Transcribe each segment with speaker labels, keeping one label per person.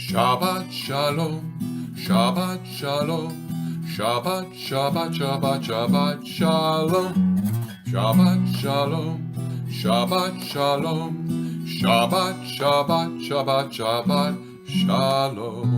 Speaker 1: Shabbat Shalom, Shabbat Shalom, Shabbat, Shabbat, Shabbat, Shabbat Shalom, Shabbat Shalom, Shabbat Shalom, Shabbat, Shabbat, Shabbat, Shabbat Shalom.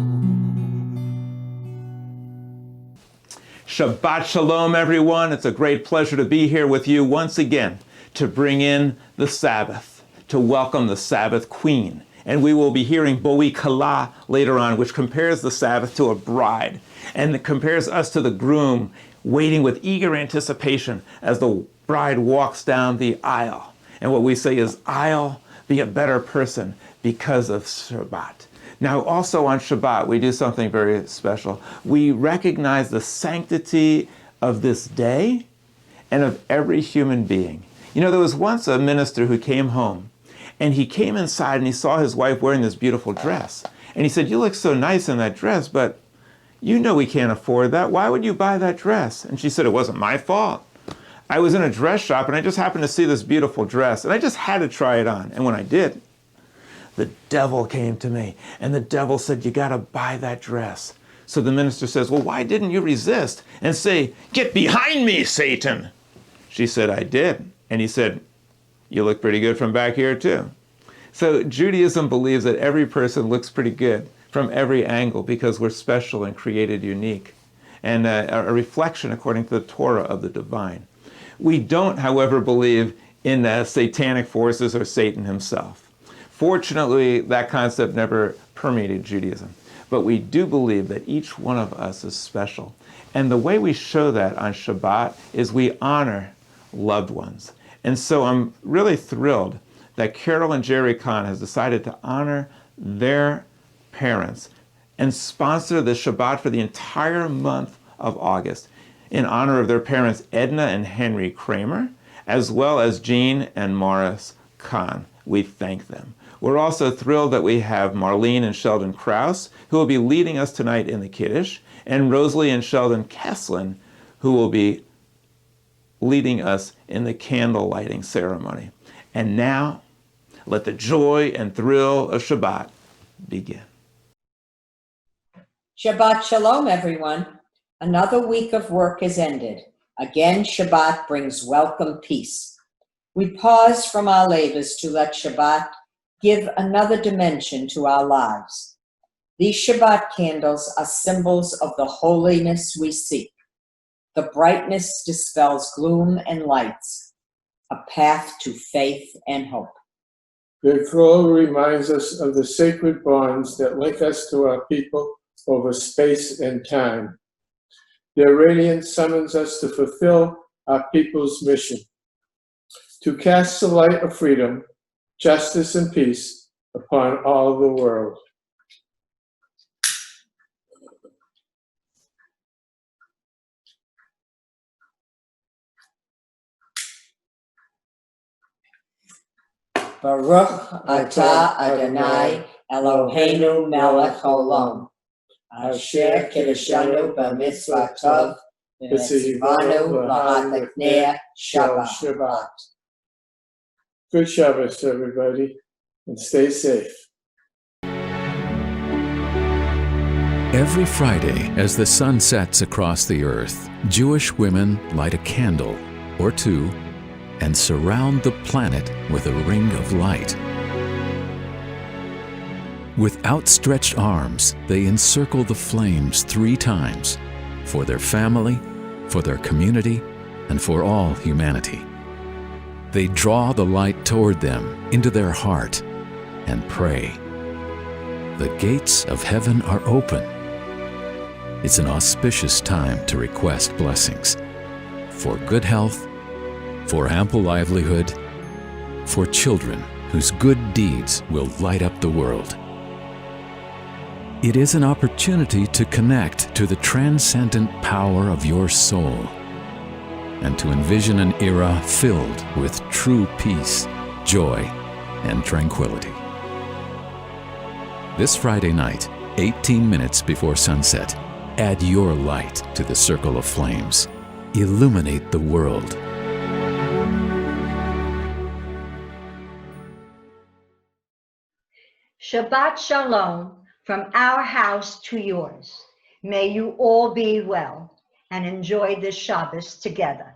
Speaker 2: Shabbat Shalom, everyone. It's a great pleasure to be here with you once again to bring in the Sabbath, to welcome the Sabbath Queen. And we will be hearing Boi Kalah later on, which compares the Sabbath to a bride, and it compares us to the groom, waiting with eager anticipation as the bride walks down the aisle. And what we say is, I'll be a better person because of Shabbat. Now, also on Shabbat, we do something very special. We recognize the sanctity of this day and of every human being. You know, there was once a minister who came home, and he came inside and he saw his wife wearing this beautiful dress. And he said, "You look so nice in that dress, but you know we can't afford that. Why would you buy that dress?" And she said, "It wasn't my fault. I was in a dress shop and I just happened to see this beautiful dress and I just had to try it on. And when I did, the devil came to me, and the devil said, you got to buy that dress." So the minister says, "Well, why didn't you resist and say, 'Get behind me, Satan'?" She said, "I did." And he said, "You look pretty good from back here too." So Judaism believes that every person looks pretty good from every angle because we're special and created unique, and a reflection according to the Torah of the divine. We don't, however, believe in satanic forces or Satan himself. Fortunately, that concept never permeated Judaism. But we do believe that each one of us is special. And the way we show that on Shabbat is we honor loved ones. And so I'm really thrilled that Carol and Jerry Kahn has decided to honor their parents and sponsor the Shabbat for the entire month of August in honor of their parents, Edna and Henry Kramer, as well as Jean and Morris Kahn. We thank them. We're also thrilled that we have Marlene and Sheldon Krause, who will be leading us tonight in the Kiddush, and Rosalie and Sheldon Kesslin, who will be leading us in the candle lighting ceremony. And now, let the joy and thrill of Shabbat begin.
Speaker 3: Shabbat Shalom, everyone. Another week of work is ended. Again, Shabbat brings welcome peace. We pause from our labors to let Shabbat give another dimension to our lives. These Shabbat candles are symbols of the holiness we seek. The brightness dispels gloom and lights, a path to faith and hope.
Speaker 4: Their glow reminds us of the sacred bonds that link us to our people over space and time. Their radiance summons us to fulfill our people's mission, to cast the light of freedom, justice, and peace upon all the world.
Speaker 3: Baruch atah Adonai Eloheinu melech haolam, asher kiddushanu b'mitzvah tov v'tzivanu l'hadliknei Shabbat.
Speaker 4: Good Shabbos, everybody, and stay safe.
Speaker 5: Every Friday, as the sun sets across the earth, Jewish women light a candle or two and surround the planet with a ring of light. With outstretched arms, they encircle the flames 3 times for their family, for their community, and for all humanity. They draw the light toward them into their heart and pray. The gates of heaven are open. It's an auspicious time to request blessings for good health, for ample livelihood, for children whose good deeds will light up the world. It is an opportunity to connect to the transcendent power of your soul and to envision an era filled with true peace, joy, and tranquility. This Friday night, 18 minutes before sunset, add your light to the circle of flames. Illuminate the world.
Speaker 6: Shabbat Shalom. From our house to yours, may you all be well and enjoy this Shabbos together.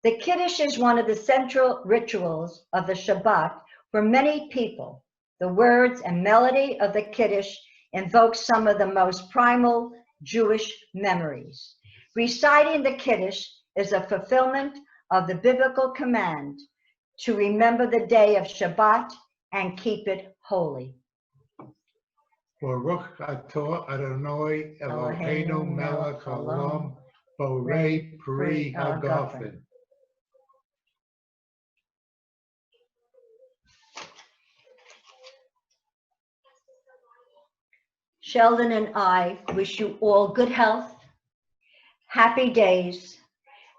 Speaker 6: The Kiddush is one of the central rituals of the Shabbat for many people. The words and melody of the Kiddush invoke some of the most primal Jewish memories. Reciting the Kiddush is a fulfillment of the biblical command to remember the day of Shabbat and keep it holy.
Speaker 7: Baruch atah Adonai Eloheinu melech haolam, borei pri hagafen.
Speaker 6: Sheldon and I wish you all good health, happy days,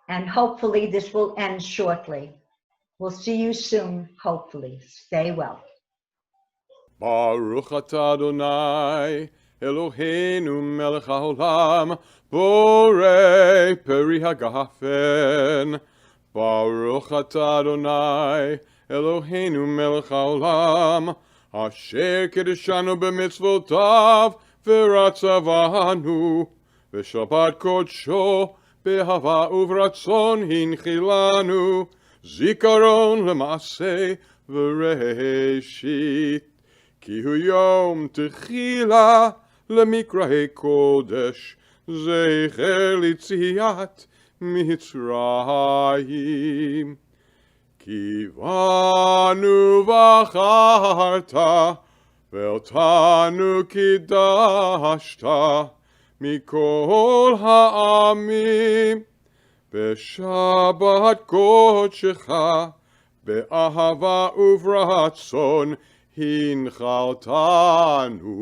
Speaker 6: and hopefully this will end shortly. We'll see you soon, hopefully. Stay well.
Speaker 1: Baruch atah Adonai Eloheinu melech haolam, borei peri hagafen. Baruch atah Adonai Eloheinu melech haolam, asher kiddushanu b'mitzvotav v'ratzavanu, v'shabbat kodsho b'hava uvratzon hinchilanu, zikaron l'maaseh v'reishit. Ki hu yom techila lemikrahei kodesh, zecher litziat Mitzrayim. Ki vanu v'acharta, ve'otanu kidashta, mikol ha'amim, b'shabbat kodshecha, be'ahava uvratzon hinchaltanu.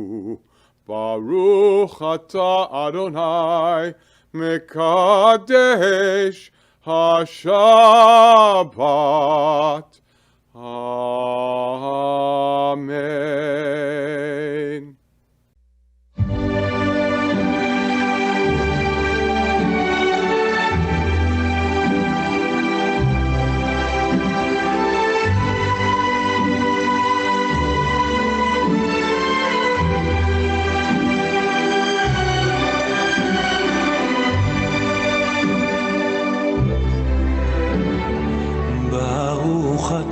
Speaker 1: Baruch atah Adonai mekadesh HaShabbat. Amen.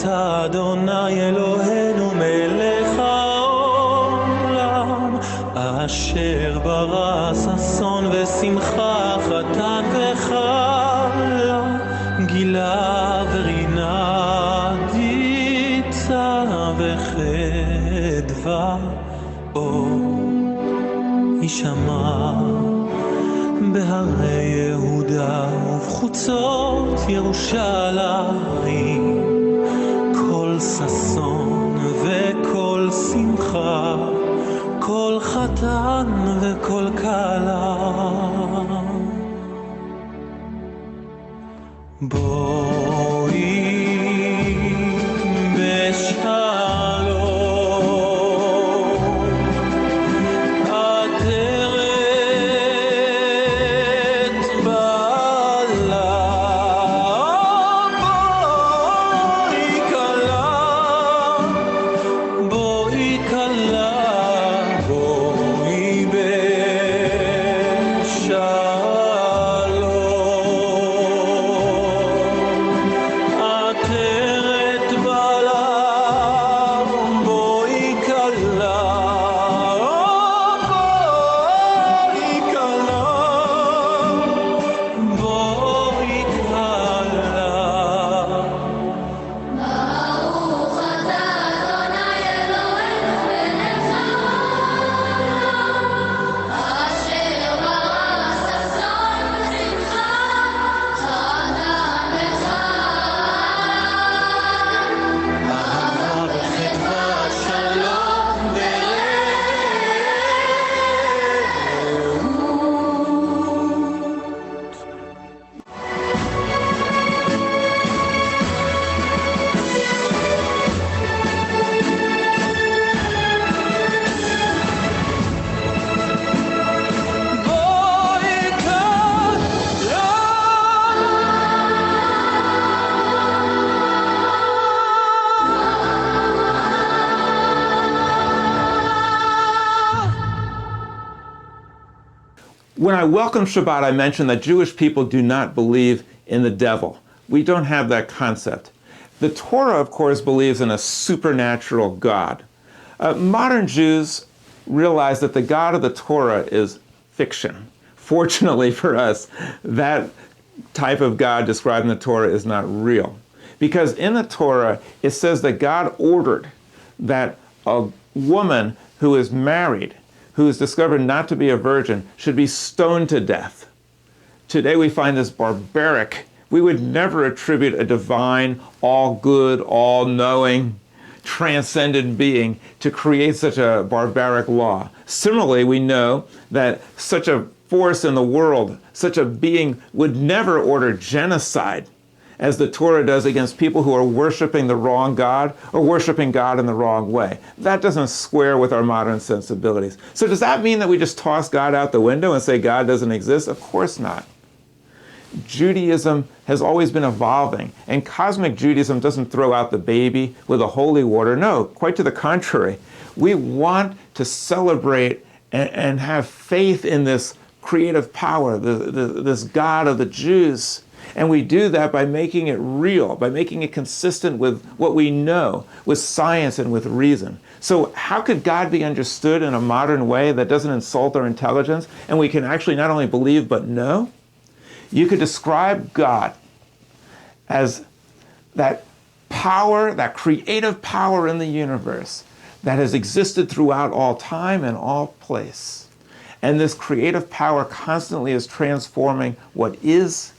Speaker 8: אתה אדוני אלוהינו מלך העולם, אשר ברא ששון ושמחה, חתן וחלה, גילה ורינה, דיצה וחדווה, יישמע בהרי יהודה ובחוצות ירושלים, כל ששון וכל שמחה, כל חתן וכל כלה. בואי בשלום, עטרת בעלה, בואי כלה, בואי בשלום.
Speaker 2: When I welcome Shabbat, I mentioned that Jewish people do not believe in the devil. We don't have that concept. The Torah, of course, believes in a supernatural God. Modern Jews realize that the God of the Torah is fiction. Fortunately for us, that type of God described in the Torah is not real. Because in the Torah, it says that God ordered that a woman who is married, who is discovered not to be a virgin, should be stoned to death. Today we find this barbaric. We would never attribute a divine, all-good, all-knowing, transcendent being to create such a barbaric law. Similarly, we know that such a force in the world, such a being would never order genocide as the Torah does against people who are worshiping the wrong God or worshiping God in the wrong way. That doesn't square with our modern sensibilities. So does that mean that we just toss God out the window and say God doesn't exist? Of course not. Judaism has always been evolving, and Cosmic Judaism doesn't throw out the baby with the holy water. No, quite to the contrary. We want to celebrate and have faith in this creative power, this God of the Jews. And we do that by making it real, by making it consistent with what we know, with science and with reason. So how could God be understood in a modern way that doesn't insult our intelligence, and we can actually not only believe but know? You could describe God as that power, that creative power in the universe that has existed throughout all time and all place. And this creative power constantly is transforming what is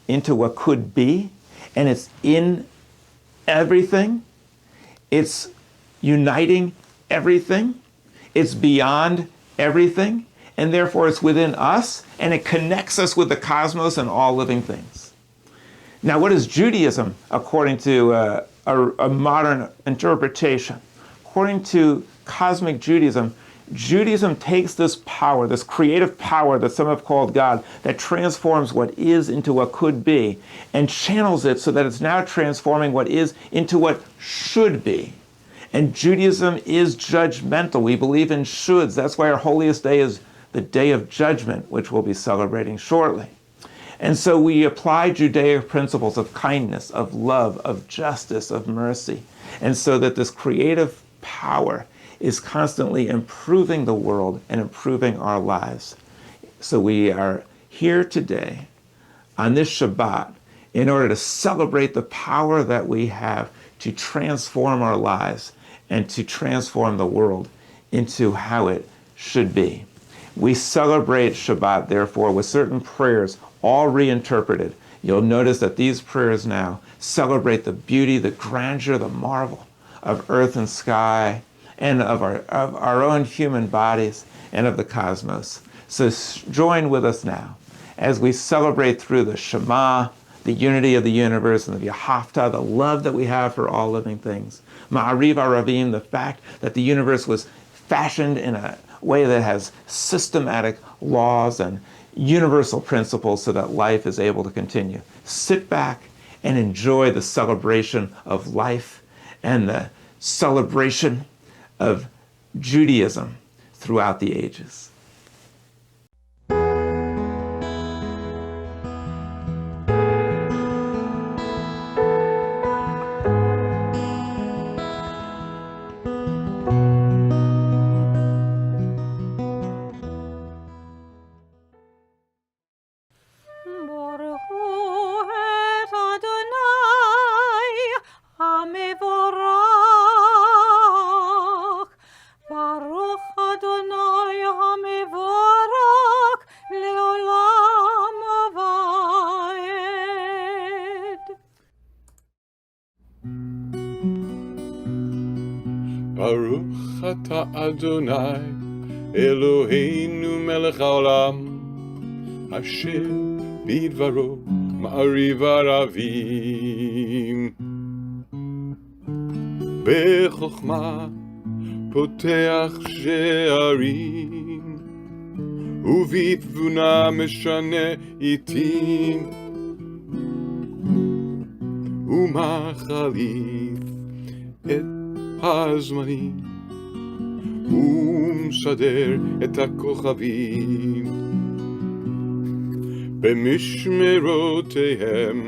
Speaker 2: into what could be, and it's in everything. It's uniting everything. It's beyond everything, and therefore it's within us, and it connects us with the cosmos and all living things. Now, what is Judaism according to a modern interpretation? According to Cosmic Judaism, Judaism takes this power, this creative power that some have called God, that transforms what is into what could be, and channels it so that it's now transforming what is into what should be. And Judaism is judgmental. We believe in shoulds. That's why our holiest day is the Day of Judgment, which we'll be celebrating shortly. And so we apply Judaic principles of kindness, of love, of justice, of mercy. And so that this creative power is constantly improving the world and improving our lives. So we are here today on this Shabbat in order to celebrate the power that we have to transform our lives and to transform the world into how it should be. We celebrate Shabbat, therefore, with certain prayers, all reinterpreted. You'll notice that these prayers now celebrate the beauty, the grandeur, the marvel of earth and sky, and of our own human bodies and of the cosmos. So join with us now as we celebrate through the Shema, the unity of the universe, and the V'ahavta, the love that we have for all living things. Ma'ariv Aravim, the fact that the universe was fashioned in a way that has systematic laws and universal principles so that life is able to continue. Sit back and enjoy the celebration of life and the celebration of Judaism throughout the ages.
Speaker 1: Baruch atah Adonai, Eloheinu melech haolam, asher bidvaro ma'ariv aravim. Bechokma poteach she'arim, ובתבונה משנה עתים, ומחליף את הזמנים, ומסדר את הכוכבים. במשמרותיהם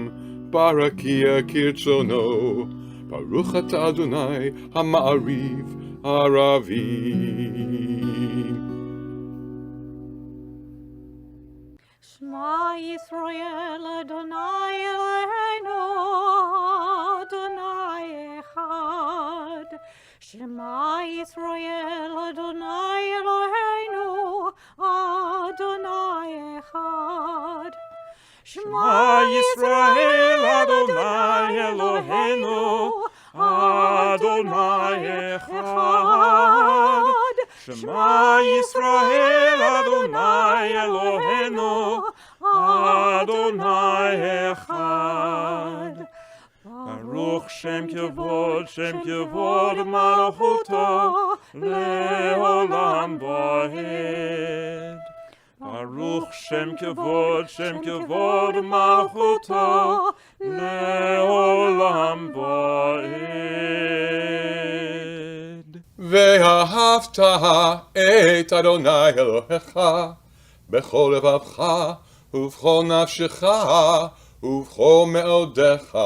Speaker 1: ברקיע כרצונו, ברוך אתה אדוני המעריב ערבים.
Speaker 9: Shema Yisrael Adonai Eloheinu Adonai Echad. Shema Yisrael Adonai Eloheinu Adonai Echad.
Speaker 8: Shema Yisrael Adonai Eloheinu Adonai Echad. Shema Yisrael Adonai Eloheinu Adonai Echad. Baruch Shem Kevod Malachuto Leolam Vaed. Baruch Shem Kevod Malachuto Leolam Vaed.
Speaker 1: ואהבת את אדוני אלוהיך בכל לבבך ובכל נפשך ובכל מאודיך,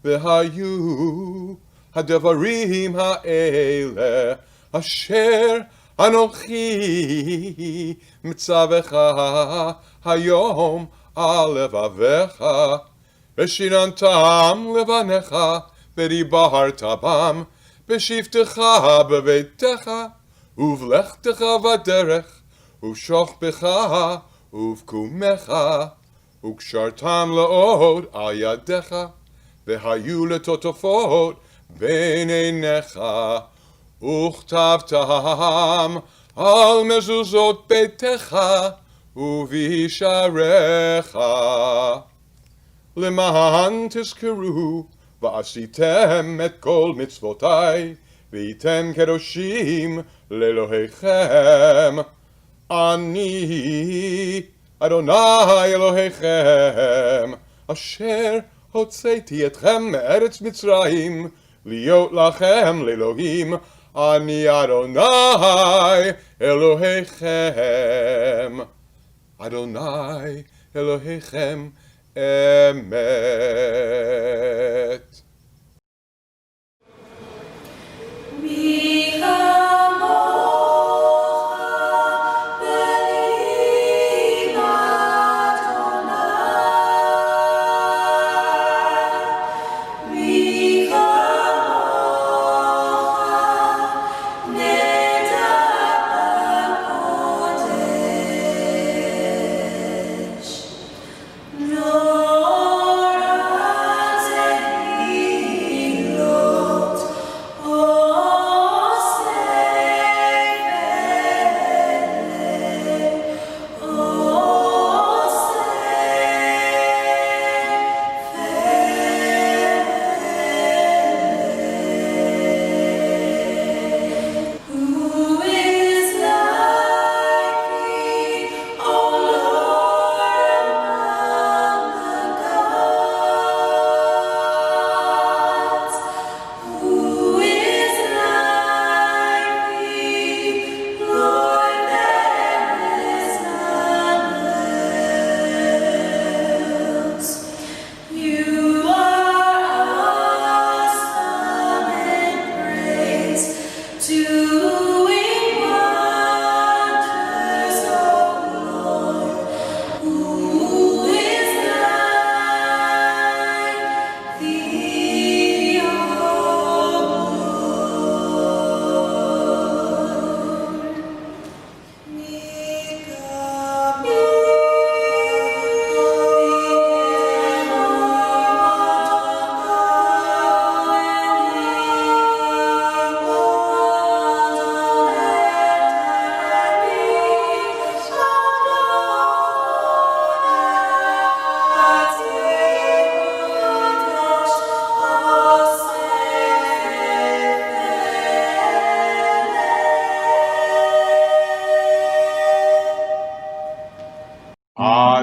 Speaker 1: והיו הדברים האלה אשר אנוכי מצווך היום על לבביך, ושיננתם לבניך ודיברת בם בשבתך בביתך ובלכתך בדרך ובשוכבך ובקומך, וקשרתם לעוד על ידיך, והיו לטוטפות בין עיניך, וכתבתם על מזוזות ביתך ובשעריך, למען תזכרו ועשיתם את כל מצוותיי, והייתם קדושים לאלוהיכם. אני אדוני אלוהיכם, אשר הוצאתי אתכם מארץ מצרים, להיות לכם לאלוהים. אני אדוני אלוהיכם, אדוני אלוהיכם אמת.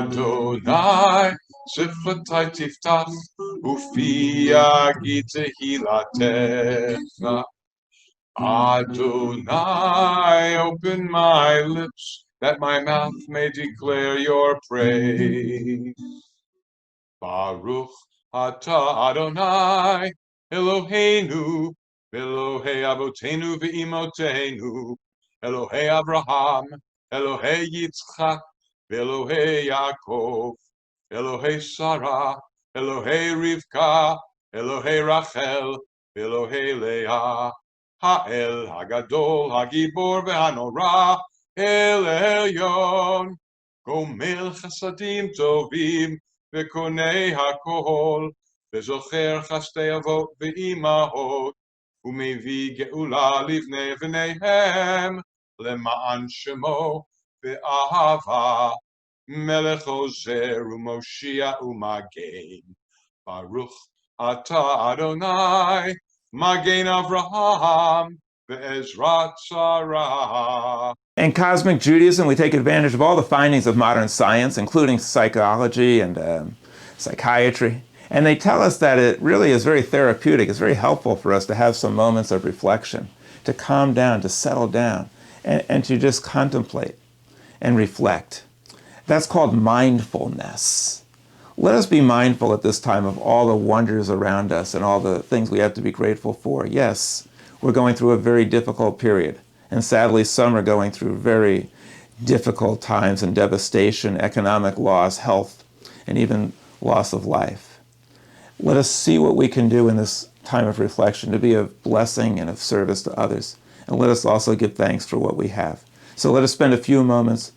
Speaker 1: Adonai, שפתי תפתח, ופי יגיד תהילתך. Adonai, open my lips, that my mouth may declare your praise. Baruch atah Adonai, Eloheinu, Elohei Avotenu ve'imotenu, Elohei Abraham, Elohei Yitzchak, Elohei Yaakov, Elohei Sarah, Elohei Rivka, Elohei Rachel, Elohei Leah, Ha'el Hagadol, Hagibor ve'hanora, El Elyon, Gomel Chasadim Tovim, וקונה הכל, וזוכר חסדי אבות ואימהות, ומביא גאולה לבני בניהם, למען שמו ואהבה, מלך עוזר ומושיע ומגן. ברוך אתה אדוני, מגן אברהם, בעזרת שרה.
Speaker 2: In Cosmic Judaism, we take advantage of all the findings of modern science, including psychology and psychiatry. And they tell us that it really is very therapeutic. It's very helpful for us to have some moments of reflection, to calm down, to settle down, and to just contemplate and reflect. That's called mindfulness. Let us be mindful at this time of all the wonders around us and all the things we have to be grateful for. Yes, we're going through a very difficult period. And sadly, some are going through very difficult times and devastation, economic loss, health, and even loss of life. Let us see what we can do in this time of reflection to be of blessing and of service to others. And let us also give thanks for what we have. So let us spend a few moments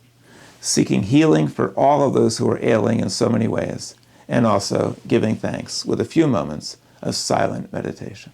Speaker 2: seeking healing for all of those who are ailing in so many ways, and also giving thanks with a few moments of silent meditation.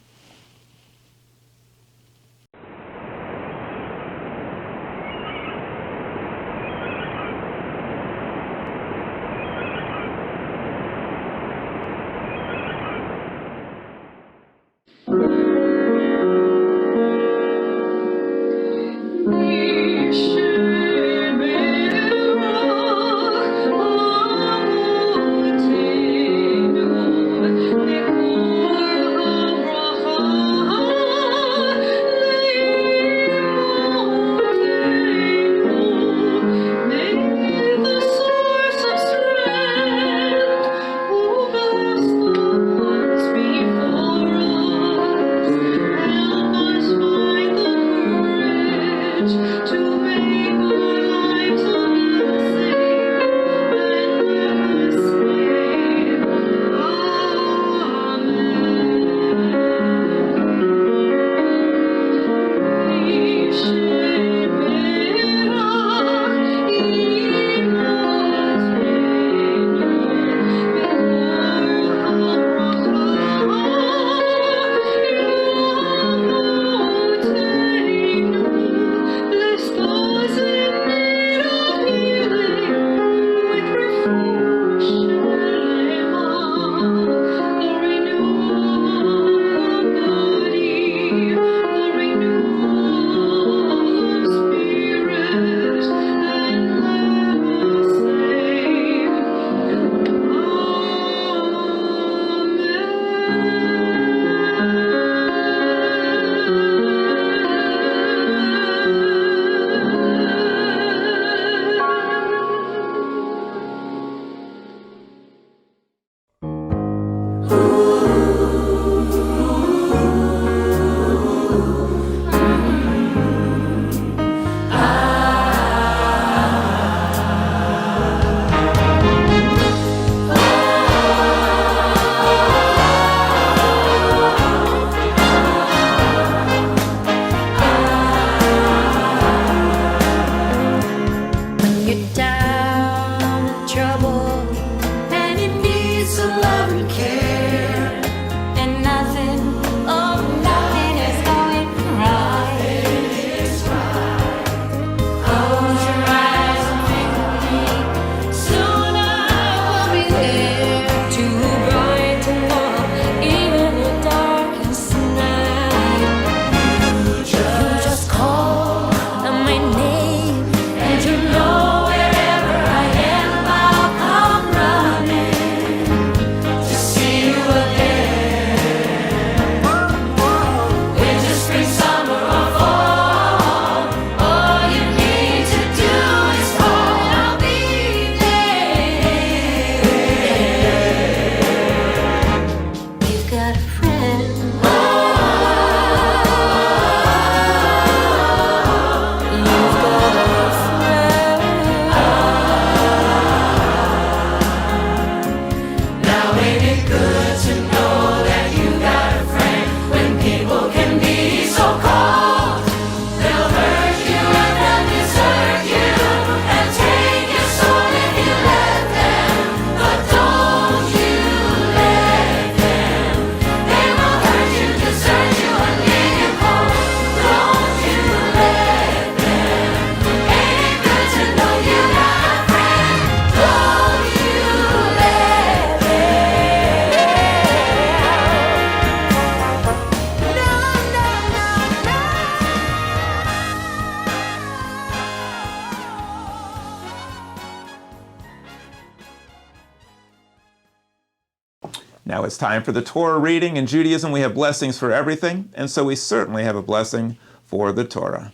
Speaker 2: Now it's time for the Torah reading. In Judaism, we have blessings for everything, and so we certainly have a blessing for the Torah.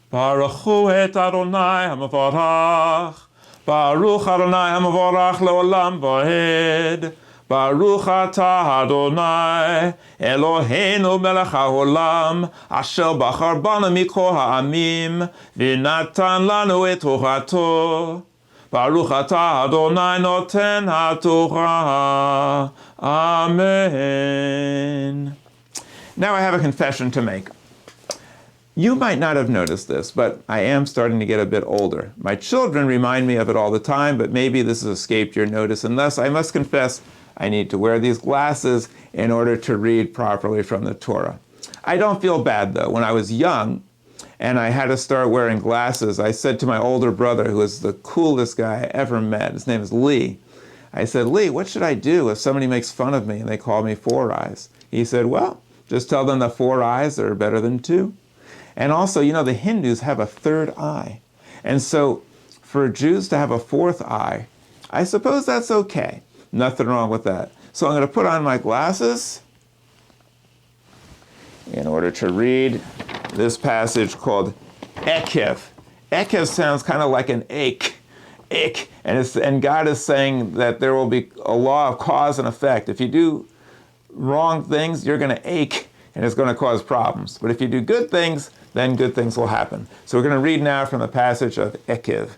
Speaker 2: Baruch hu et Adonai hamavorach. Baruch Adonai hamavorach leolam vaed. Baruch atah Adonai Eloheinu melech haolam asher bachar banu mikol ha'amim v'natan lanu et torato. Baruch atah Adonai noten haTorah. Amen. Now I have a confession to make. You might not have noticed this, but I am starting to get a bit older. My children remind me of it all the time, but maybe this has escaped your notice, and thus I must confess I need to wear these glasses in order to read properly from the Torah. I don't feel bad, though. When I was young and I had to start wearing glasses, I said to my older brother, who was the coolest guy I ever met, his name is Lee, I said, Lee, what should I do if somebody makes fun of me and they call me Four Eyes? He said, well, just tell them that 4 eyes are better than 2. And also, you know, the Hindus have a third eye. And so for Jews to have a fourth eye, I suppose that's okay. Nothing wrong with that. So I'm going to put on my glasses in order to read this passage called Ekev. Ekev sounds kind of like an ache. And God is saying that there will be a law of cause and effect. If you do wrong things, you're going to ache, and it's going to cause problems. But if you do good things, then good things will happen. So we're going to read now from the passage of Ekev.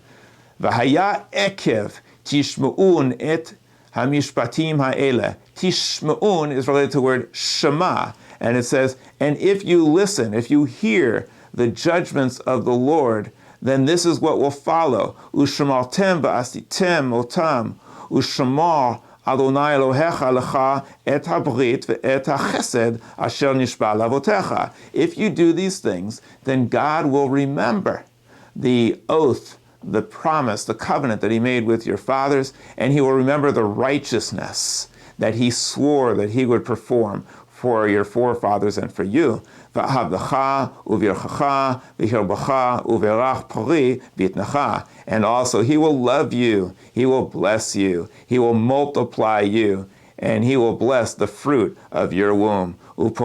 Speaker 2: V'haya Ekev tishma'un et hamishpatim ha'ele. Tishma'un is related to the word shema, and it says, and if you listen, if you hear the judgments of the Lord, then this is what will follow. Ushamaltem va'asitem otam. Ushamar Adonai Elohecha lecha et habrit ve'et hachesed asher nishba lavotecha. If you do these things, then God will remember the oath, the promise, the covenant that he made with your fathers, and he will remember the righteousness that he swore that he would perform for your forefathers and for you. And also he will love you, he will bless you, he will multiply you, and he will bless the fruit of your womb. And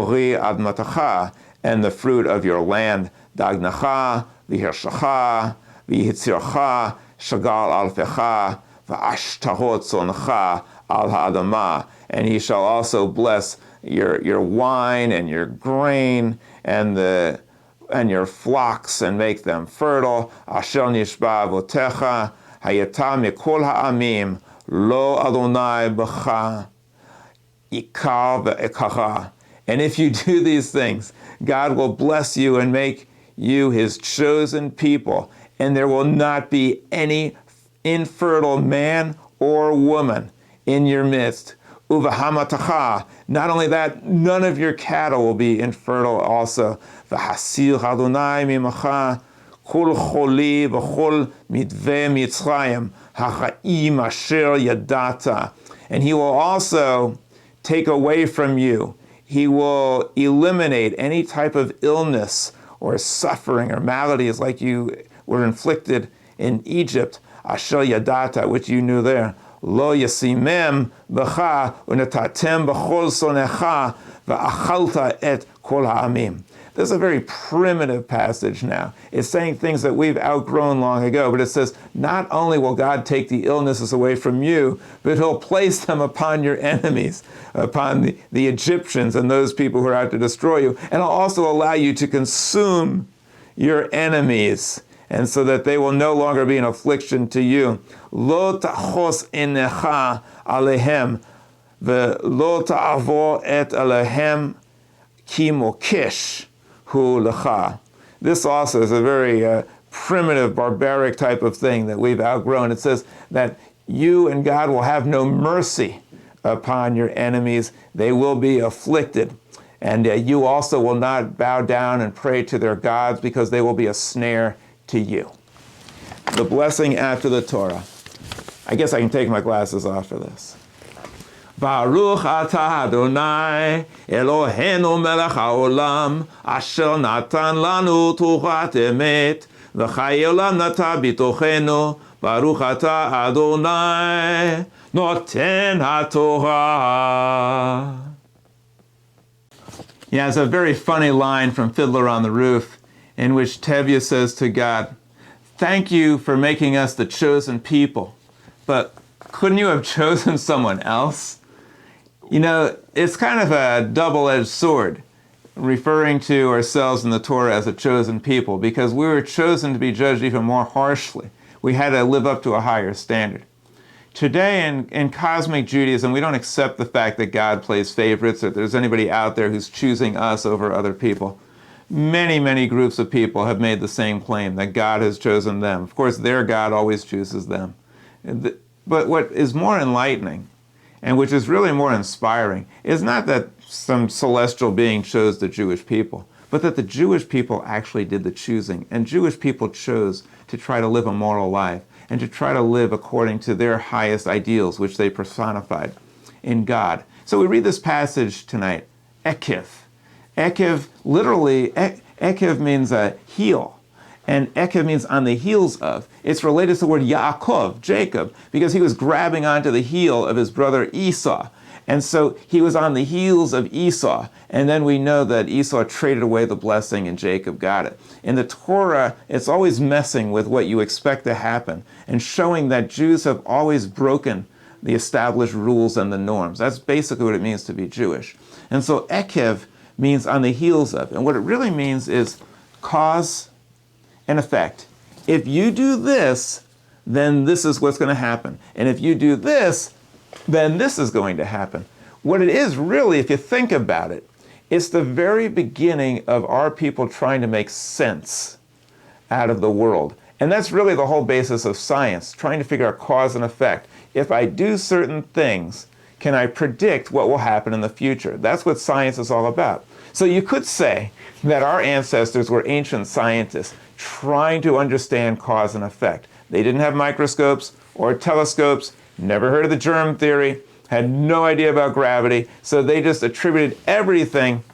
Speaker 2: the fruit of your land. Dagnacha, v'hirshacha, v'hitzircha, shagal alfecha, v'ashtahot soncha al ha'adamah. And he shall also bless your wine and your grain and your flocks and make them fertile. Asher nishba avotecha hayata mikol ha'amim lo Adonai b'cha ikar ve'ekara. And if you do these things, God will bless you and make you his chosen people, and there will not be any infertile man or woman in your midst. Uvahamatacha. Not only that, none of your cattle will be infertile also. V'hasir Adonai mimacha kol choli v'chol midveh Mitzrayim ha'chaim asher yadata. And he will also take away from you, he will eliminate any type of illness or suffering or maladies like you were inflicted in Egypt, asher yadata, which you knew there. Lo yasimem b'cha unetatem b'chol sonecha v'achalta et kol ha'amim. This is a very primitive passage now. It's saying things that we've outgrown long ago, but it says not only will God take the illnesses away from you, but he'll place them upon your enemies, upon the Egyptians and those people who are out to destroy you, and he'll also allow you to consume your enemies, and so that they will no longer be an affliction to you. Lo ta'chos enecha alehem, ve'lo ta'avo et alehem ki mokish hu lecha. This also is a very primitive, barbaric type of thing that we've outgrown. It says that you and God will have no mercy upon your enemies. They will be afflicted. And you also will not bow down and pray to their gods, because they will be a snare to you. The blessing after the Torah. I guess I can take my glasses off for this. Baruch atah Adonai Eloheinu melech haolam asher natan lanu torat emet V'chayei olam nata bitochenu, Baruch ata Adonai, noten haTorah. Yeah, it's a very funny line from Fiddler on the Roof in which Tevye says to God, thank you for making us the chosen people, but couldn't you have chosen someone else? You know, it's kind of a double-edged sword, referring to ourselves in the Torah as a chosen people, because we were chosen to be judged even more harshly. We had to live up to a higher standard. Today in Cosmic Judaism, we don't accept the fact that God plays favorites, or there's anybody out there who's choosing us over other people. Many, many groups of people have made the same claim, that God has chosen them. Of course, their God always chooses them. But what is more enlightening, and which is really more inspiring, is not that some celestial being chose the Jewish people, but that the Jewish people actually did the choosing, and Jewish people chose to try to live a moral life, and to try to live according to their highest ideals, which they personified in God. So we read this passage tonight, Ekev. Ekev, literally, Ekev means a heel, and Ekev means on the heels of. It's related to the word Yaakov, Jacob, because he was grabbing onto the heel of his brother Esau. And so he was on the heels of Esau. And then we know that Esau traded away the blessing and Jacob got it. In the Torah, it's always messing with what you expect to happen and showing that Jews have always broken the established rules and the norms. That's basically what it means to be Jewish. And so Ekev means on the heels of. And what it really means is cause and effect. If you do this, then this is what's going to happen. And if you do this, then this is going to happen. What it is really, if you think about it, it's the very beginning of our people trying to make sense out of the world. And that's really the whole basis of science, trying to figure out cause and effect. If I do certain things, can I predict what will happen in the future? That's what science is all about. So you could say that our ancestors were ancient scientists trying to understand cause and effect. They didn't have microscopes or telescopes, never heard of the germ theory, had no idea about gravity, so they just attributed everything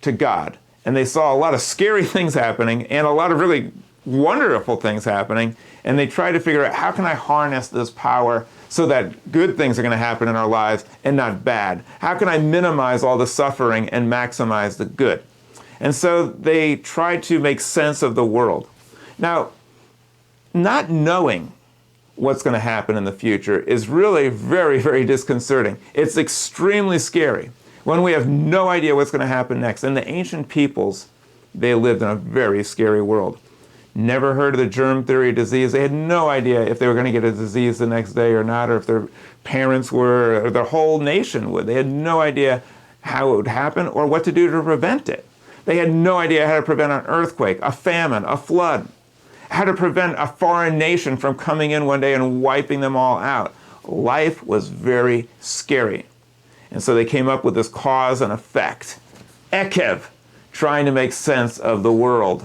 Speaker 2: to God. And they saw a lot of scary things happening and a lot of really wonderful things happening, and they tried to figure out, how can I harness this power so that good things are going to happen in our lives and not bad? How can I minimize all the suffering and maximize the good? And so they tried to make sense of the world. Now, not knowing what's going to happen in the future is really very, very disconcerting. It's extremely scary when we have no idea what's going to happen next. And the ancient peoples, they lived in a very scary world. Never heard of the germ theory disease. They had no idea if they were going to get a disease the next day or not, or if their parents were, or their whole nation would. They had no idea how it would happen or what to do to prevent it. They had no idea how to prevent an earthquake, a famine, a flood, how to prevent a foreign nation from coming in one day and wiping them all out. Life was very scary. And so they came up with this cause and effect. Ekev, trying to make sense of the world.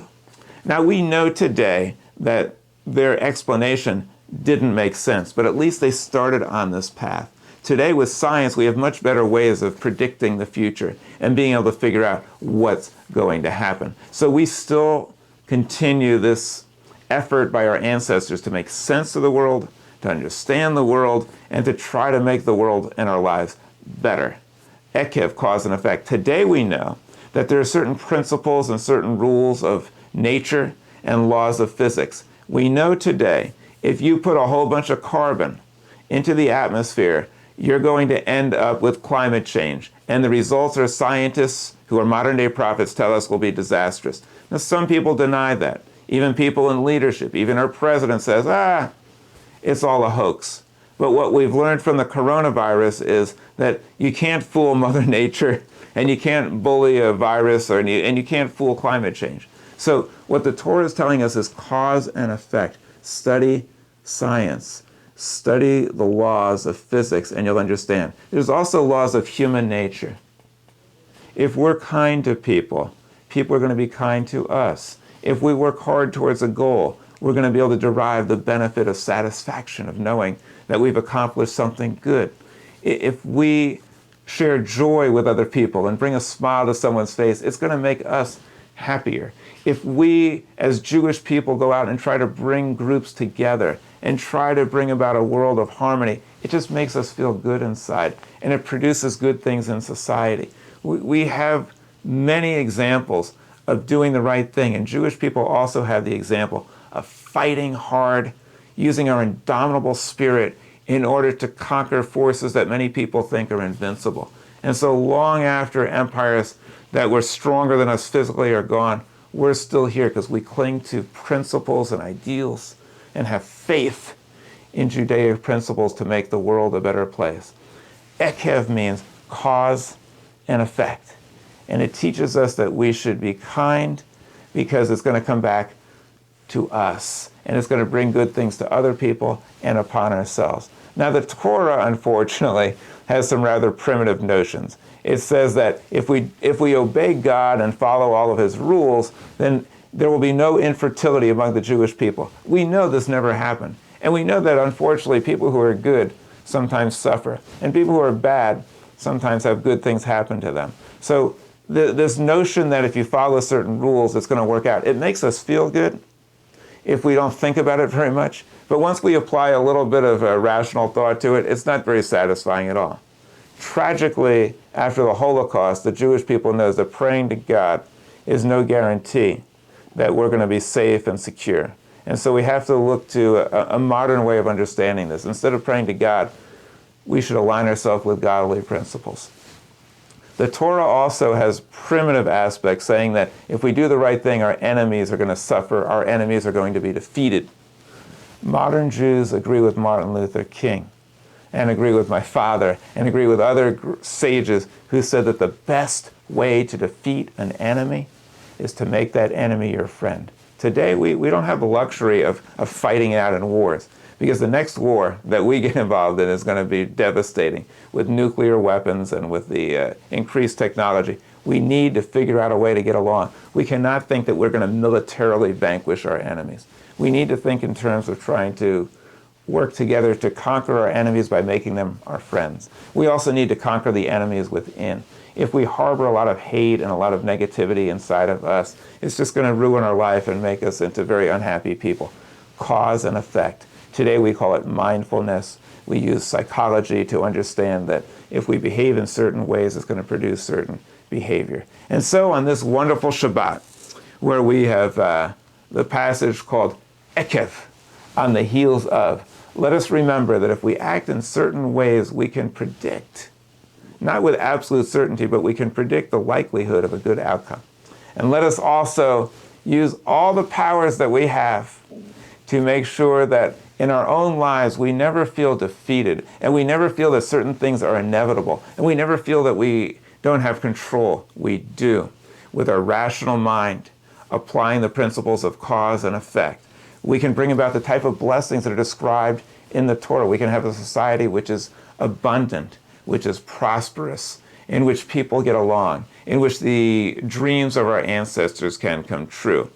Speaker 2: Now we know today that their explanation didn't make sense, but at least they started on this path. Today with science, we have much better ways of predicting the future and being able to figure out what's going to happen. So we still continue this effort by our ancestors to make sense of the world, to understand the world, and to try to make the world and our lives better. Ekev, cause and effect. Today we know that there are certain principles and certain rules of nature and laws of physics. We know today, if you put a whole bunch of carbon into the atmosphere, you're going to end up with climate change. And the results are scientists who are modern day prophets tell us will be disastrous. Now, some people deny that. Even people in leadership, even our president says, it's all a hoax. But what we've learned from the coronavirus is that you can't fool Mother Nature, and you can't bully a virus, and you can't fool climate change. So what the Torah is telling us is cause and effect. Study science. Study the laws of physics, and you'll understand. There's also laws of human nature. If we're kind to people, people are going to be kind to us. If we work hard towards a goal, we're going to be able to derive the benefit of satisfaction of knowing that we've accomplished something good. If we share joy with other people and bring a smile to someone's face, it's going to make us happier. If we as Jewish people go out and try to bring groups together and try to bring about a world of harmony, it just makes us feel good inside, and it produces good things in society. We have many examples of doing the right thing, and Jewish people also have the example of fighting hard, using our indomitable spirit in order to conquer forces that many people think are invincible. And so long after empires that were stronger than us physically are gone, we're still here because we cling to principles and ideals and have faith in Judaic principles to make the world a better place. Ekev means cause and effect. And it teaches us that we should be kind because it's going to come back to us. And it's going to bring good things to other people and upon ourselves. Now, the Torah, unfortunately, has some rather primitive notions. It says that if we obey God and follow all of his rules, then there will be no infertility among the Jewish people. We know this never happened. And we know that, unfortunately, people who are good sometimes suffer. And people who are bad sometimes have good things happen to them. So this notion that if you follow certain rules, it's going to work out, it makes us feel good if we don't think about it very much. But once we apply a little bit of a rational thought to it, it's not very satisfying at all. Tragically, after the Holocaust, the Jewish people knows that praying to God is no guarantee that we're going to be safe and secure. And so we have to look to a modern way of understanding this. Instead of praying to God, we should align ourselves with godly principles. The Torah also has primitive aspects saying that if we do the right thing, our enemies are going to suffer, our enemies are going to be defeated. Modern Jews agree with Martin Luther King and agree with my father and agree with other sages who said that the best way to defeat an enemy is to make that enemy your friend. Today, we don't have the luxury of fighting out in wars, because the next war that we get involved in is going to be devastating with nuclear weapons and with the increased technology. We need to figure out a way to get along. We cannot think that we're going to militarily vanquish our enemies. We need to think in terms of trying to work together to conquer our enemies by making them our friends. We also need to conquer the enemies within. If we harbor a lot of hate and a lot of negativity inside of us, it's just going to ruin our life and make us into very unhappy people. Cause and effect. Today we call it mindfulness. We use psychology to understand that if we behave in certain ways, it's going to produce certain behavior. And so on this wonderful Shabbat, where we have the passage called Ekev, on the heels of, let us remember that if we act in certain ways, we can predict, not with absolute certainty, but we can predict the likelihood of a good outcome. And let us also use all the powers that we have to make sure that in our own lives we never feel defeated, and we never feel that certain things are inevitable, and we never feel that we don't have control. We do, with our rational mind, applying the principles of cause and effect. We can bring about the type of blessings that are described in the Torah. We can have a society which is abundant, which is prosperous, in which people get along, in which the dreams of our ancestors can come true.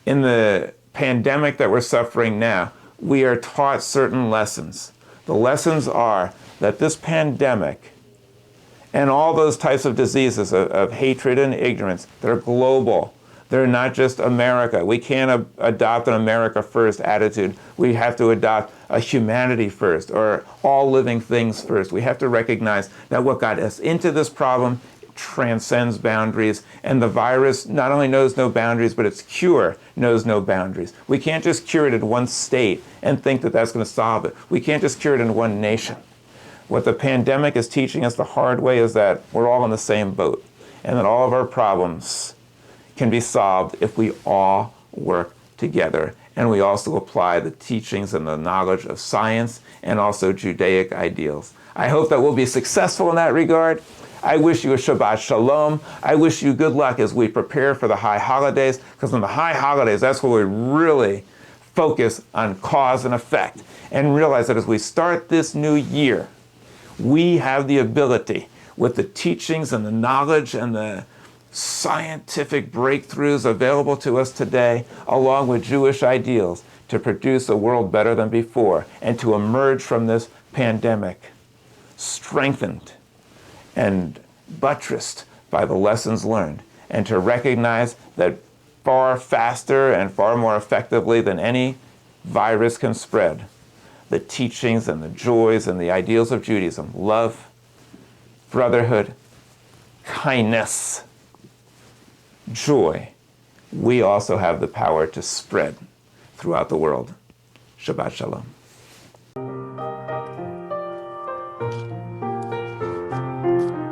Speaker 2: In the pandemic that we're suffering now, we are taught certain lessons. The lessons are that this pandemic and all those types of diseases of hatred and ignorance that are global, they're not just America. We can't adopt an America first attitude. We have to adopt a humanity first, or all living things first. We have to recognize that what got us into this problem transcends boundaries, and the virus not only knows no boundaries, but its cure knows no boundaries. We can't just cure it in one state and think that that's going to solve it. We can't just cure it in one nation. What the pandemic is teaching us the hard way is that we're all in the same boat, and that all of our problems can be solved if we all work together, and we also apply the teachings and the knowledge of science and also Judaic ideals. I hope that we'll be successful in that regard. I wish you a Shabbat Shalom. I wish you good luck as we prepare for the high holidays, because on the high holidays, that's where we really focus on cause and effect, and realize that as we start this new year, we have the ability, with the teachings and the knowledge and the scientific breakthroughs available to us today, along with Jewish ideals, to produce a world better than before, and to emerge from this pandemic strengthened and buttressed by the lessons learned. and to recognize that far faster and far more effectively than any virus can spread, the teachings and the joys and the ideals of Judaism, love, brotherhood, kindness, joy, we also have the power to spread throughout the world. Shabbat Shalom.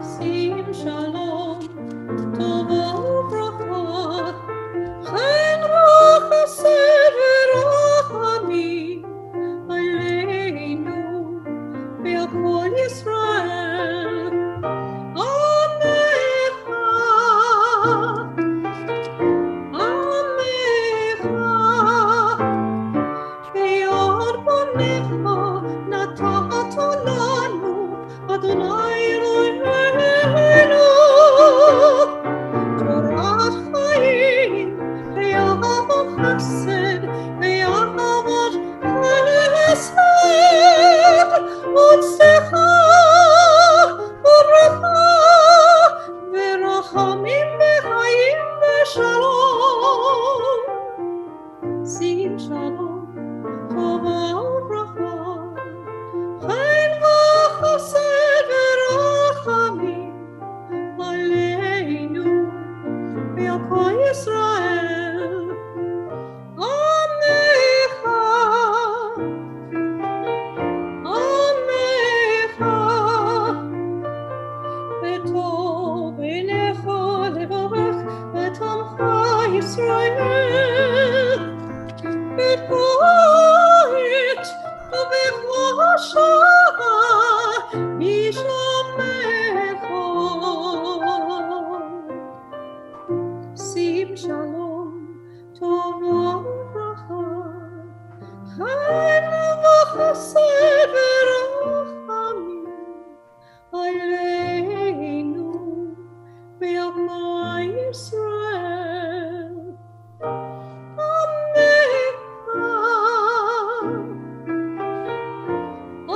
Speaker 9: Sim Shalom, Tova Ubracha, Chen Chesed v'Rachamim Aleinu ve'al Kol Yisrael. Amecha, ve'yad bonecha natato lanu, Adonai Eloheinu, Torah Chaim, ve'ahavot chesed, ve'ahavot chesed, u'tzedakah, u'bracha, ve'rachamim, ve'chayim, ve'shalom. Sim Shalom, Tova u'bracha, Chen v'chesed v'rachamim aleinu ve'al Kol Yisrael. Amecha, Amecha, v'tov einecha levarech et amcha Yisrael. V'bait v'chosha b'shamecha. Sim Shalom, Tova u'bracha, Chen v'chesed v'rachamim aleinu ve'al Kol Yisrael. Amecha,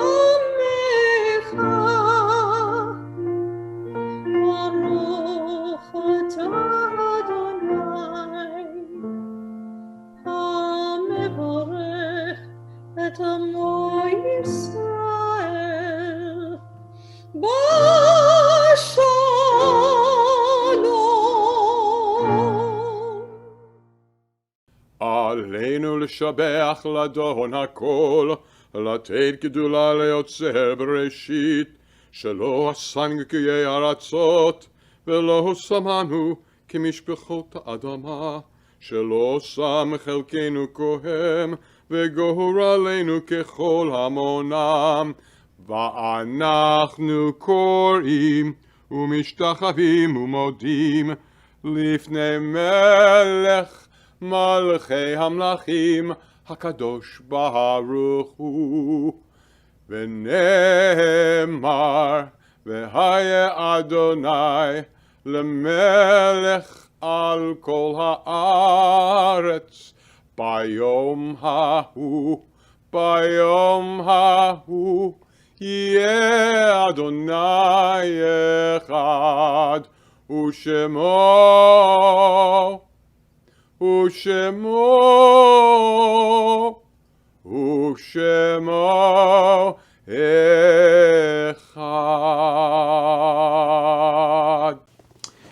Speaker 9: Amecha, Baruch atah Adonai, hamevarech et amo Yisrael b'shalom.
Speaker 1: עלינו לשבח לאדון הכל, לתת גדולה ליוצר בראשית, שלא עשנו כיי ארצות, ולא שמנו כמשפחות האדמה, שלא שם חלקנו כהם, וגורל עלינו ככל המונם, ואנחנו קוראים ומשתחווים ומודים לפני מלך מלכי המלכים הקדוש ברוך הוא. ונאמר והיה אדוני למלך על כל הארץ ביום ההוא, ביום ההוא יהיה אדוני אחד ושמו אחד.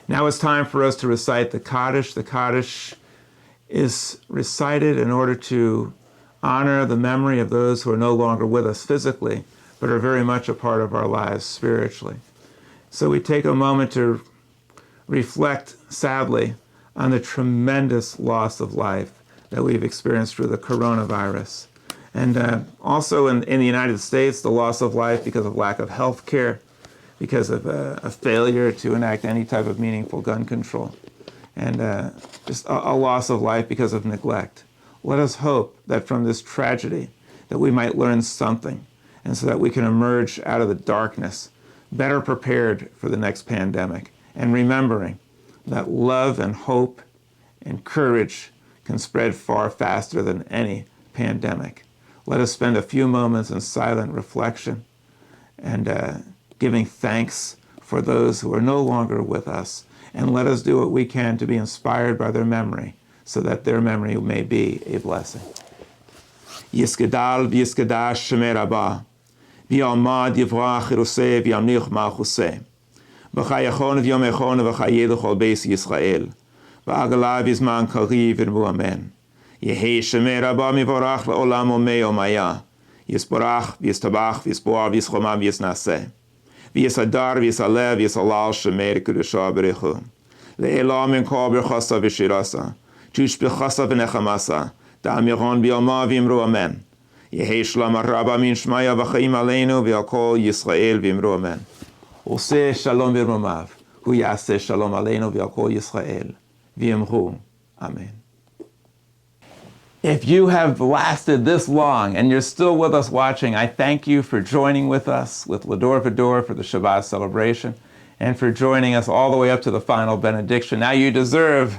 Speaker 2: Now it's time for us to recite the Kaddish. The Kaddish is recited in order to honor the memory of those who are no longer with us physically, but are very much a part of our lives spiritually. So we take a moment to reflect, sadly, on the tremendous loss of life that we've experienced through the coronavirus. And also in the United States, the loss of life because of lack of health care, because of a failure to enact any type of meaningful gun control, and just a loss of life because of neglect. Let us hope that from this tragedy that we might learn something, and so that we can emerge out of the darkness better prepared for the next pandemic, and remembering that love and hope and courage can spread far faster than any pandemic. Let us spend a few moments in silent reflection and giving thanks for those who are no longer with us, and let us do what we can to be inspired by their memory, so that their memory may be a blessing. Yiskedal v'yiskadash shemei Rabbah, v'yalmad yivrach iruseh v'yamnich malchuseh, v'chayachon v'yomechon v'chayeh l'chol beis Yisrael, v'agalav yizman kariv v'nvu amen. Yehei shemei Rabbah mivorach la'olam omei omaya, yisborach v'yistabach v'yisboar v'yischomam v'yisnaseh, v'yisadar v'yisaleh v'yisalal shemei kedusha b'rechu, le'elam min kol b'chasa v'shirasa, Jush b'chasa v'nechamasa, da'amiron b'yalma v'imru amen. Yehei shalom araba min shmaya v'chaim aleinu v'al kol Yisrael v'imru amen. Oseh shalom v'romav, hu yaseh shalom aleinu v'al kol Yisrael v'imru amen. If you have lasted this long and you're still with us watching, I thank you for joining with us with Va-Dor for the Shabbat celebration, and for joining us all the way up to the final benediction. Now you deserve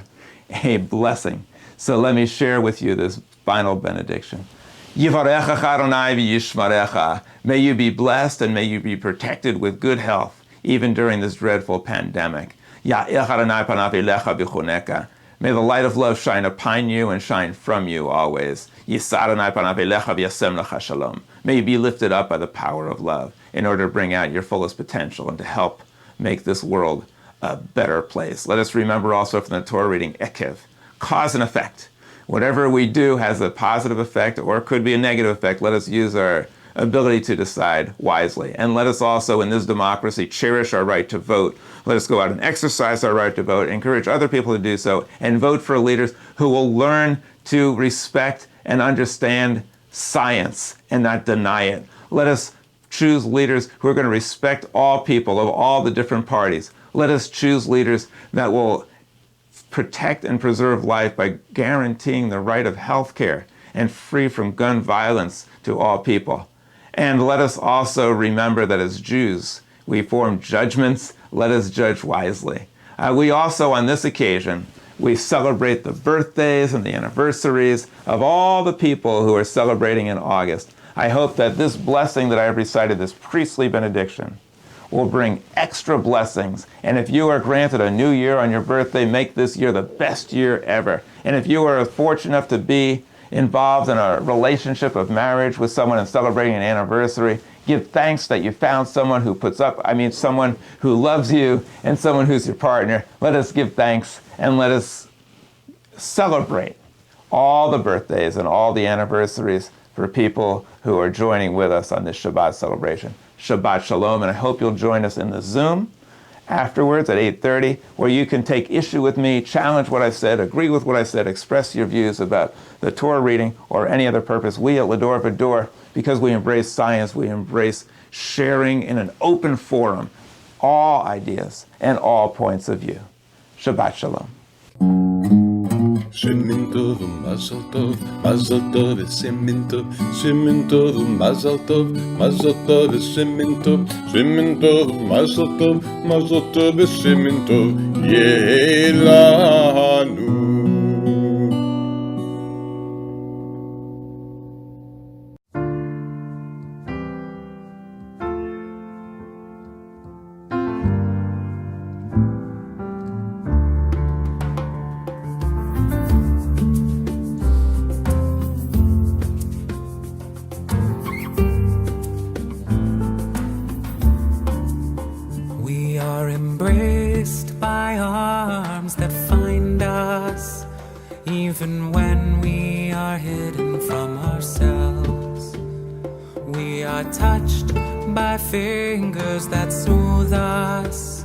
Speaker 2: a blessing. So let me share with you this final benediction. Yivarecha Adonai v'yishmarecha. May you be blessed and may you be protected with good health, even during this dreadful pandemic. Ya'ech Adonai panav elecha v'choneka. May the light of love shine upon you and shine from you always. Yisa Adonai panav elecha v'yasem lecha shalom. May you be lifted up by the power of love in order to bring out your fullest potential and to help make this world a better place. Let us remember also from the Torah reading Ekev, cause and effect. Whatever we do has a positive effect or could be a negative effect. Let us use our ability to decide wisely. And let us also, in this democracy, cherish our right to vote. Let us go out and exercise our right to vote, encourage other people to do so, and vote for leaders who will learn to respect and understand science and not deny it. Let us choose leaders who are going to respect all people of all the different parties. Let us choose leaders that will protect and preserve life by guaranteeing the right of health care and free from gun violence to all people. And let us also remember that as Jews, we form judgments. Let us judge wisely. We also, on this occasion, we celebrate the birthdays and the anniversaries of all the people who are celebrating in August. I hope that this blessing that I have recited, this priestly benediction, will bring extra blessings. And if you are granted a new year on your birthday, make this year the best year ever. And if you are fortunate enough to be involved in a relationship of marriage with someone and celebrating an anniversary, give thanks that you found someone who someone who loves you and someone who's your partner. Let us give thanks and let us celebrate all the birthdays and all the anniversaries for people who are joining with us on this Shabbat celebration. Shabbat Shalom, and I hope you'll join us in the Zoom afterwards at 8:30, where you can take issue with me, challenge what I said, agree with what I said, express your views about the Torah reading or any other purpose. We at Va-Dor, because we embrace science, we embrace sharing in an open forum all ideas and all points of view. Shabbat Shalom.
Speaker 10: Shemin tov, mazel tov, shemin tov, mazel tov, shemin tov, mazel tov, shemin tov, yeh lanu.
Speaker 11: Embraced by arms that find us, even when we are hidden from ourselves. We are touched by fingers that soothe us,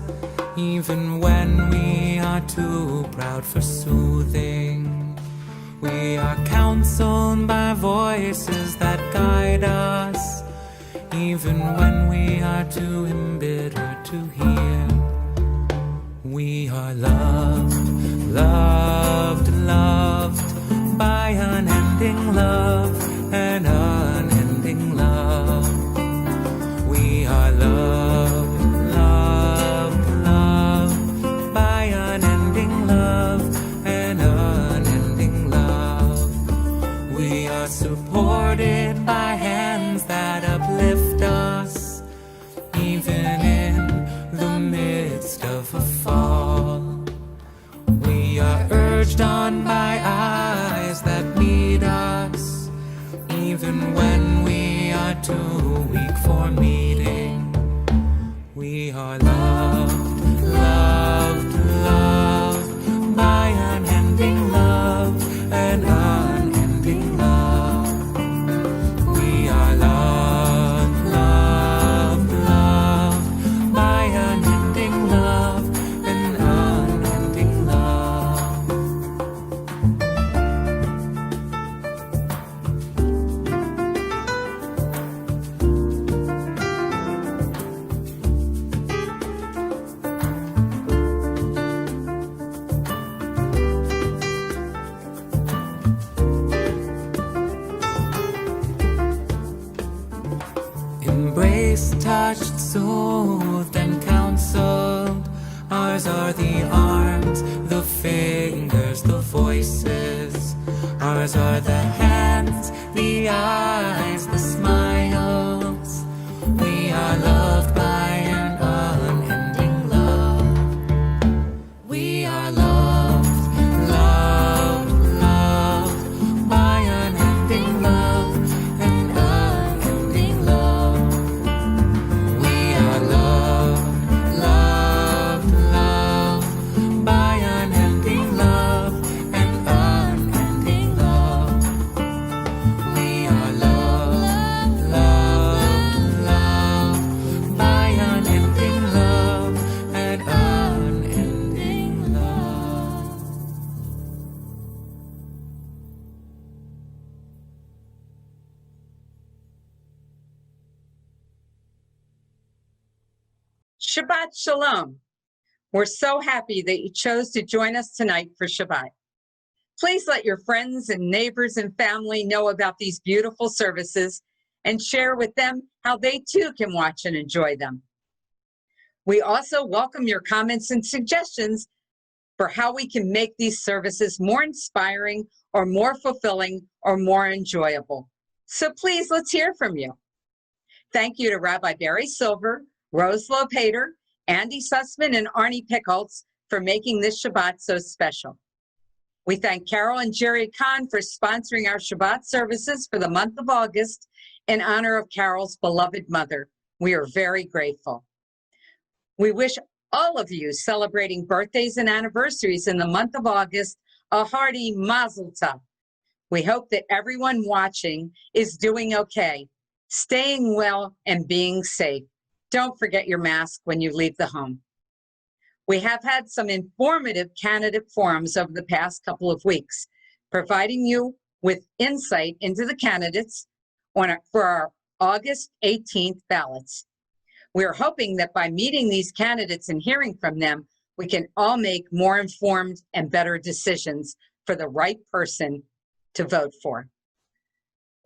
Speaker 11: even when we are too proud for soothing. We are counseled by voices that guide us, even when we are too embittered to hear. We are loved, loved, loved by unending love and unending love. We are loved, loved, loved by unending love and unending love. We are supported by hands that uplift us, even in the midst of a fall. urged on by eyes that need us, even when we are too weak for meeting. We are loved, loved, loved by unending love and unending love. We are loved, loved, loved by unending love and unending love. Embraced, touched, soothed, and counseled. Ours are the arms, the fingers, the voices. Ours are the hands, the eyes, the smiles. We are loved by an unending love. We are loved, loved, loved by unending love and unending love. We are loved, loved, loved by unending love and unending love. We are loved, loved, loved by unending love and unending love.
Speaker 12: Shabbat Shalom. We're so happy that you chose to join us tonight for Shabbat. Please let your friends and neighbors and family know about these beautiful services and share with them how they too can watch and enjoy them. We also welcome your comments and suggestions for how we can make these services more inspiring or more fulfilling or more enjoyable. So please, let's hear from you. Thank you to Rabbi Barry Silver, Rose Lopater, Andy Sussman, and Arnie Pickholtz for making this Shabbat so special. We thank Carol and Jerry Kahn for sponsoring our Shabbat services for the month of August in honor of Carol's beloved mother. We are very grateful. We wish all of you celebrating birthdays and anniversaries in the month of August a hearty Mazel Tov. We hope that everyone watching is doing okay, staying well, and being safe. Don't forget your mask when you leave the home. We have had some informative candidate forums over the past couple of weeks, providing you with insight into the candidates for our August 18th ballots. We are hoping that by meeting these candidates and hearing from them, we can all make more informed and better decisions for the right person to vote for.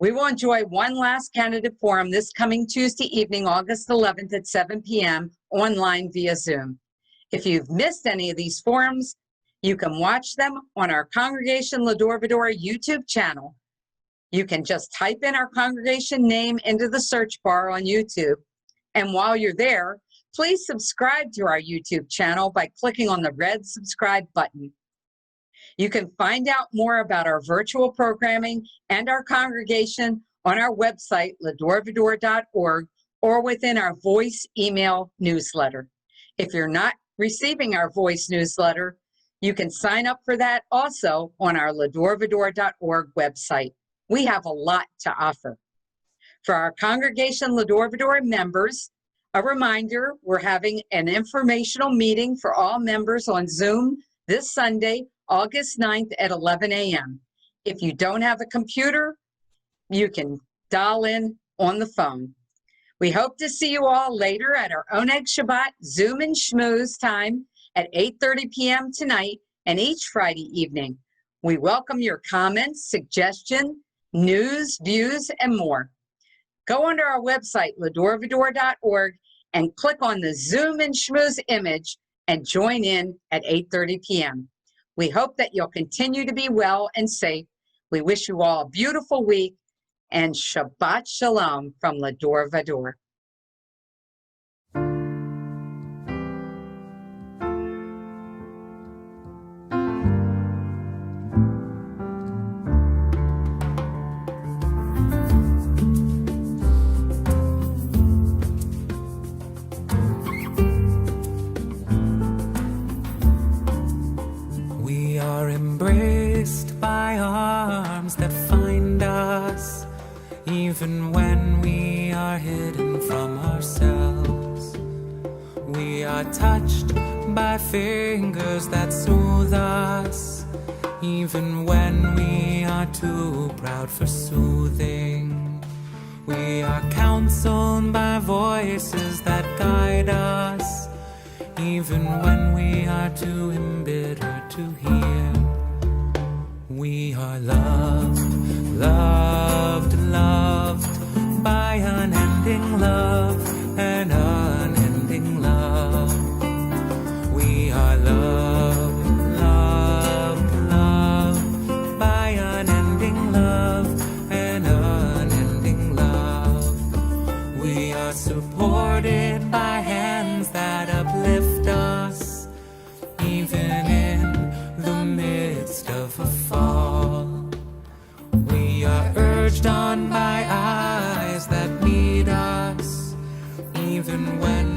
Speaker 12: We will enjoy one last candidate forum this coming Tuesday evening, August 11th at 7 p.m. online via Zoom. If you've missed any of these forums, you can watch them on our Congregation Va-Dor YouTube channel. You can just type in our congregation name into the search bar on YouTube. And while you're there, please subscribe to our YouTube channel by clicking on the red subscribe button. You can find out more about our virtual programming and our congregation on our website, ladorvador.org, or within our voice email newsletter. If you're not receiving our voice newsletter, you can sign up for that also on our ladorvador.org website. We have a lot to offer. For our Congregation Lador members, a reminder, we're having an informational meeting for all members on Zoom this Sunday, August 9th at 11 a.m. If you don't have a computer, you can dial in on the phone. We hope to see you all later at our Oneg Shabbat Zoom and Schmooze time at 8:30 p.m. tonight and each Friday evening. We welcome your comments, suggestions, news, views, and more. Go onto our website, ladorvador.org, and click on the Zoom and Schmooze image and join in at 8:30 p.m. We hope that you'll continue to be well and safe. We wish you all a beautiful week and Shabbat Shalom from Lador Va-Dor.
Speaker 11: even when we are hidden from ourselves. We are touched by fingers that soothe us, even when we are too proud for soothing. We are counseled by voices that guide us, even when we are too embittered to hear. We are loved, loved, loved by unending love and unending love. We are loved, loved, loved by unending love and unending love. We are supported by hands that uplift us, even in the midst of a fall. We are urged on by eyes that need us, even when